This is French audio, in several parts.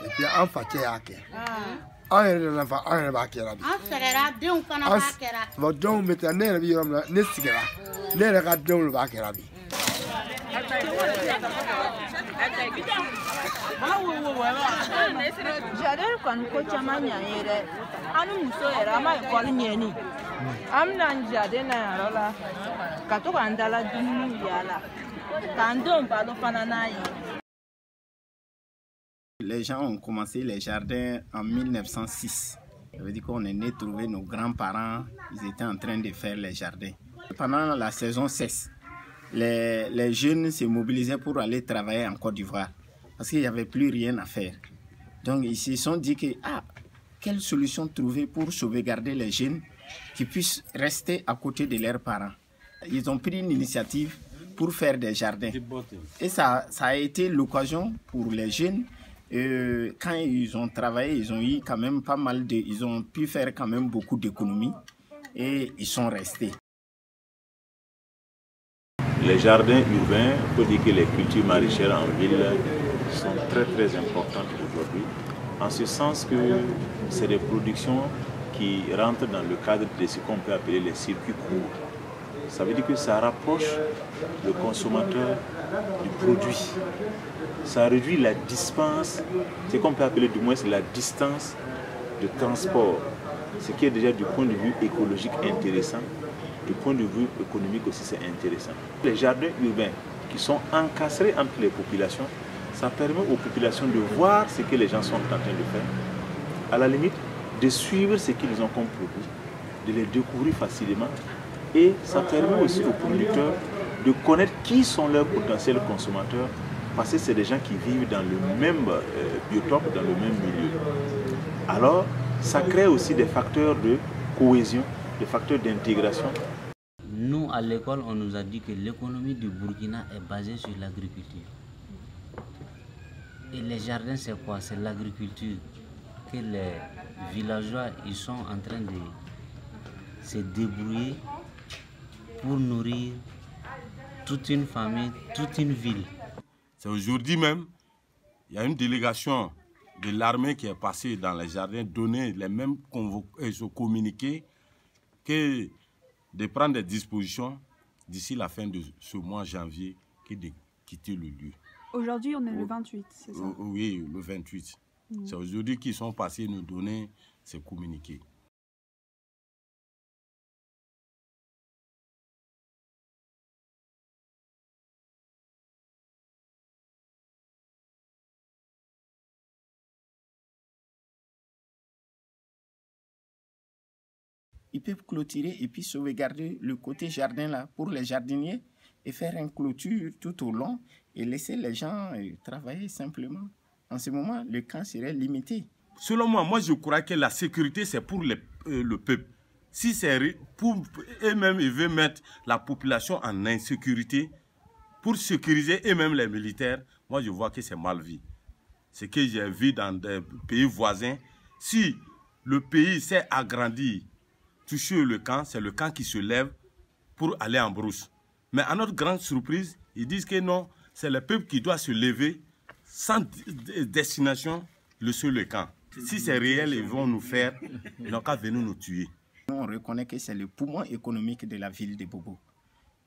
Et puis en fait, on est là, on est là, Les gens ont commencé les jardins en 1906. Ça veut dire qu'on est né trouver nos grands-parents, ils étaient en train de faire les jardins. Pendant la saison sèche, les jeunes se mobilisaient pour aller travailler en Côte d'Ivoire parce qu'il n'y avait plus rien à faire. Donc ils se sont dit que, quelle solution trouver pour sauvegarder les jeunes qui puissent rester à côté de leurs parents. Ils ont pris une initiative pour faire des jardins. Et ça a été l'occasion pour les jeunes. Quand ils ont travaillé, ils ont eu quand même pas mal de... Ils ont pu faire quand même beaucoup d'économies et ils sont restés. Les jardins urbains, on peut dire que les cultures maraîchères en ville sont très importantes aujourd'hui, en ce sens que c'est des productions qui rentrent dans le cadre de ce qu'on peut appeler les circuits courts. Ça veut dire que ça rapproche le consommateur du produit. Ça réduit la dispense, ce qu'on peut appeler du moins la distance de transport, ce qui est déjà du point de vue écologique intéressant, du point de vue économique aussi c'est intéressant. Les jardins urbains qui sont encastrés entre les populations, ça permet aux populations de voir ce que les gens sont en train de faire, à la limite de suivre ce qu'ils ont comme produit, de les découvrir facilement, et ça permet aussi aux producteurs de connaître qui sont leurs potentiels consommateurs, parce que c'est des gens qui vivent dans le même biotope, dans le même milieu. Alors, ça crée aussi des facteurs de cohésion, des facteurs d'intégration. Nous, à l'école, on nous a dit que l'économie du Burkina est basée sur l'agriculture. Et les jardins, c'est quoi? C'est l'agriculture que les villageois ils sont en train de se débrouiller pour nourrir toute une famille, toute une ville. C'est aujourd'hui même, il y a une délégation de l'armée qui est passée dans les jardins, donner les mêmes communiqués, que de prendre des dispositions d'ici la fin de ce mois janvier, que de quitter le lieu. Aujourd'hui, on est le 28, c'est ça? Oui, le 28. C'est aujourd'hui qu'ils sont passés nous donner ces communiqués. Ils peuvent clôturer et puis sauvegarder le côté jardin là pour les jardiniers et faire une clôture tout au long et laisser les gens travailler simplement. En ce moment, le camp serait limité. Selon moi, je crois que la sécurité, c'est pour le peuple. Si c'est pour eux-mêmes, ils veulent mettre la population en insécurité pour sécuriser eux-mêmes les militaires, moi je vois que c'est mal vu. Ce que j'ai vu dans des pays voisins, si le pays s'est agrandi, touché le camp, c'est le camp qui se lève pour aller en brousse. Mais à notre grande surprise, ils disent que non, c'est le peuple qui doit se lever sans destination, le seul camp. Si c'est réel, ils vont nous faire, ils n'ont qu'à venir nous tuer. On reconnaît que c'est le poumon économique de la ville de Bobo.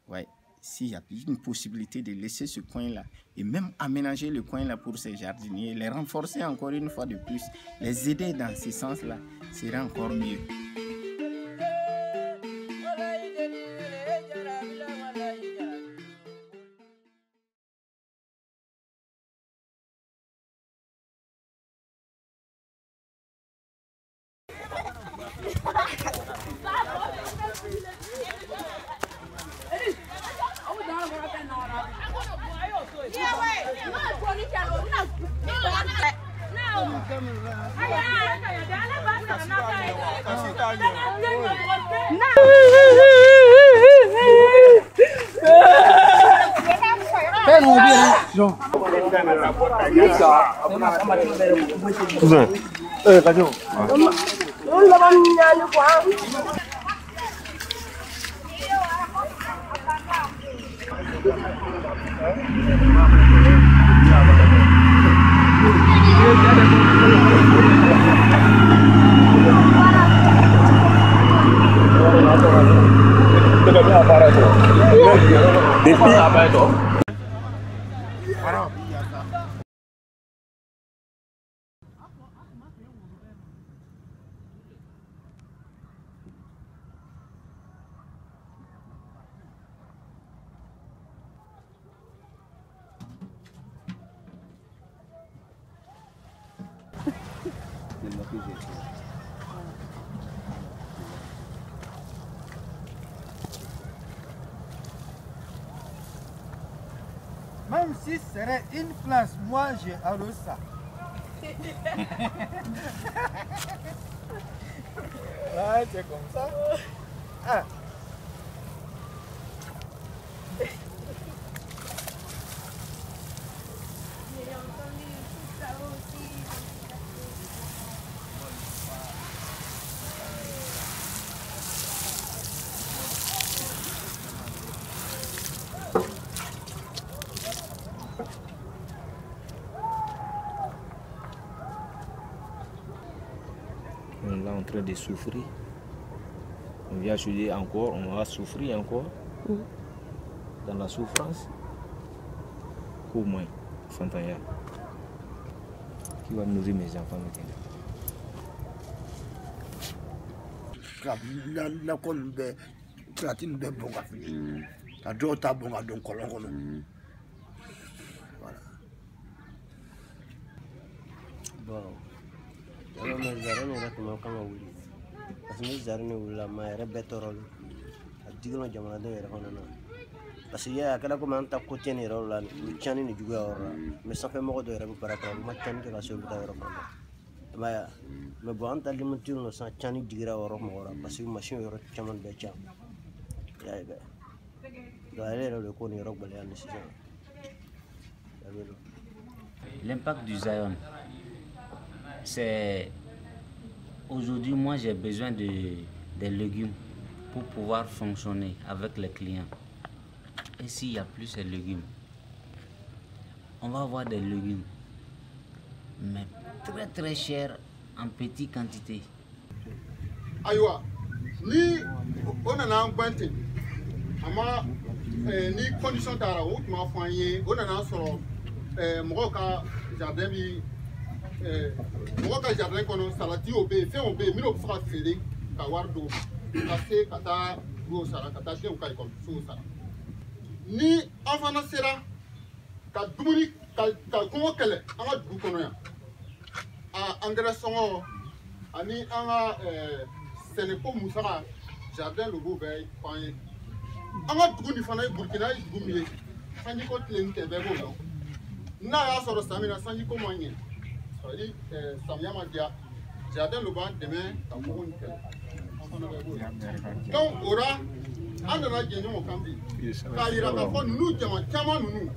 Ouais. S'il y a une possibilité de laisser ce coin-là et même aménager le coin-là pour ces jardiniers, les renforcer encore une fois de plus, les aider dans ce sens-là, serait encore mieux. Même si ce serait une place, moi j'ai arrosé ça. Ouais, c'est comme ça. Ah. On est là en train de souffrir. On vient étudier encore, on va souffrir encore. Dans la souffrance. Au moins, Santaya. Qui va nourrir mes enfants maintenant? Alors, mais Zara n'est pas comme un Kamaouli. Parce que Zara n'est pas ma rébétorole. A digno Jamada et Ronana. Parce qu'il y a quelqu'un comme un tacotier et Roland, le Chani ne joue à mais ça fait mort de récupérer ma tante qui va se faire au mais bon, t'as limité le sang Chani digra au Romora parce que machine est Chaman Becha. L'impact du Zion, c'est aujourd'hui, moi j'ai besoin des légumes pour pouvoir fonctionner avec les clients. Et s'il n'y a plus ces légumes, on va avoir des légumes, mais très très chers en petite quantité. Aïwa, ni on en a un pointé. Ama ni condition tara o tuma fanye on en a soro mo ka jardin bi mo ka jardin kono salati obe fe obe mi no fa fere ka wardo ka se kata go sara kata se o kai ko so sara ni afana sera ka dumuni ka ko kele ama du kono ya a engrais songo ani anga Sénépo Moussara jardin logo be fanye anga dugu ni fana Burkina dugu mi sanji ko tlen ke be bo na ya soro samina sanji ko moanye sori samia ma dia jardin logo demain ka ko ni donc ora anda na je nyo kambi ka ira ka ko nu jama chama nunu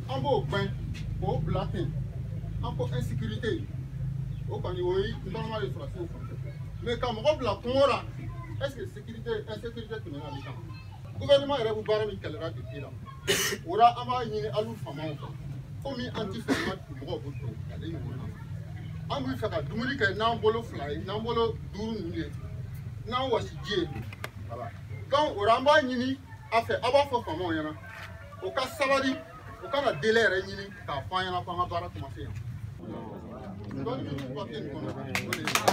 ambo gben o blatin ambo insécurité o kan ni oyi normal de fracas Mais quand on la Comora, est-ce que sécurité, insécurité, tu n'as pas le gouvernement est vous barrer quel rat de là. Ora ama yini alu fama comme anti-fama pour moi pour aller nous. Amu faka dumuni ke na mbolo fly, na mbolo duru nunge. Na wasi die. Voilà. Quand ora ma yini a fait aba fo fama yana. O ka sabari, o ka na délai re yini ka fa yana fa bara commencer. Donc nous pas bien connaître.